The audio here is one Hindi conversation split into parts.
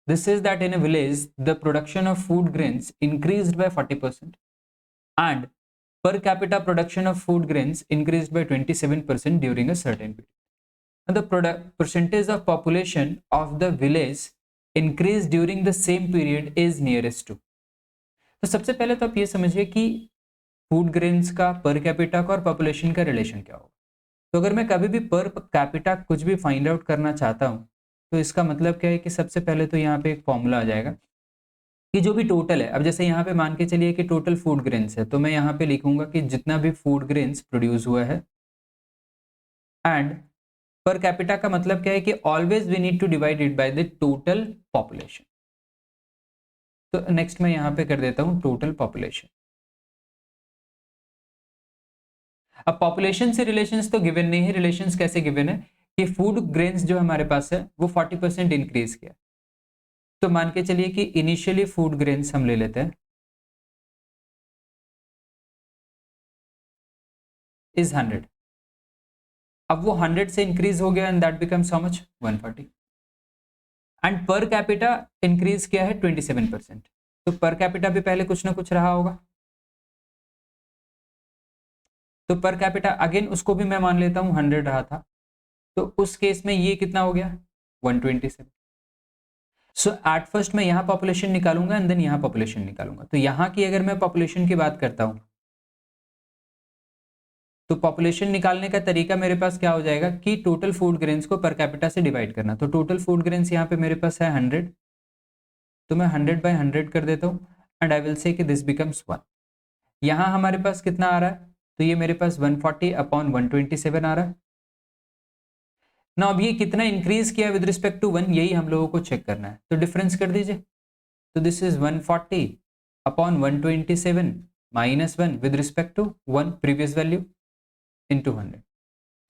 This says that in a village, the production of food grains increased by 40% and per capita production of food grains increased by 27% during a certain period. And the percentage of population of the village increased during the same period is nearest to. तो सबसे पहले तो आप ये समझिए कि फूड ग्रेन्स का पर कैपिटा का और पॉपुलेशन का रिलेशन क्या होगा। तो अगर मैं कभी भी पर कैपिटा कुछ भी फाइंड आउट करना चाहता हूं तो इसका मतलब क्या है कि सबसे पहले तो यहाँ पे एक फॉर्मूला आ जाएगा कि जो भी टोटल है, अब जैसे यहाँ पे मान के चलिए कि टोटल फूड ग्रेन्स है, तो मैं यहाँ पे लिखूंगा कि जितना भी फूड ग्रेन्स प्रोड्यूस हुआ है, एंड पर कैपिटा का मतलब क्या है कि always we need to divide it by the total population. तो नेक्स्ट मैं यहाँ पे कर देता हूँ टोटल पॉपुलेशन। अब पॉपुलेशन से रिलेशंस तो गिवन नहीं है, रिलेशंस कैसे गिवन है कि फूड ग्रेन्स जो हमारे पास है वो 40% इंक्रीज किया। तो मान के चलिए कि इनिशियली फूड ग्रेन्स हम ले लेते हैं इज 100, अब वो 100 से इंक्रीज हो गया and that becomes how much 140, and per capita increase किया है 27%। तो पर कैपिटा भी पहले कुछ ना कुछ रहा होगा, तो पर कैपिटा अगेन उसको भी मैं मान लेता हूं 100 रहा था, तो उस केस में ये कितना हो गया 127। सो एट फर्स्ट मैं यहाँ पॉपुलेशन निकालूंगा एंड देन यहाँ पॉपुलेशन निकालूंगा। तो यहाँ की अगर मैं पॉपुलेशन की बात करता हूं तो पॉपुलेशन निकालने का तरीका मेरे पास क्या हो जाएगा कि टोटल फूड ग्रेन्स को पर कैपिटा से डिवाइड करना। तो टोटल फूड ग्रेन्स यहाँ पे मेरे पास है 100, तो मैं 100/100 कर देता हूँ एंड आई विल से कि दिस बिकम्स 1। यहाँ हमारे पास कितना आ रहा है, तो ये मेरे पास 140/127 आ रहा है ना। अब ये कितना इंक्रीज किया विद रिस्पेक्ट टू 1, यही हम लोगों को चेक करना है। तो डिफरेंस कर दीजिए, तो this is 140/127 minus 1 with respect to 1 previous value into 100।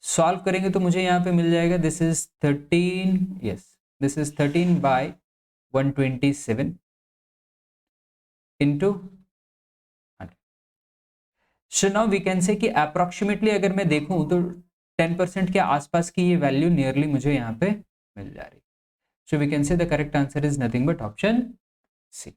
Solve करेंगे तो मुझे यहाँ पे मिल जाएगा this is 13, yes this is 13/127 into 100। So now we can say कि अप्रोक्सीमेटली अगर मैं देखूं तो 10% के आसपास की ये वैल्यू नियरली मुझे यहाँ पे मिल जा रही। So we can say the correct answer is nothing but option C.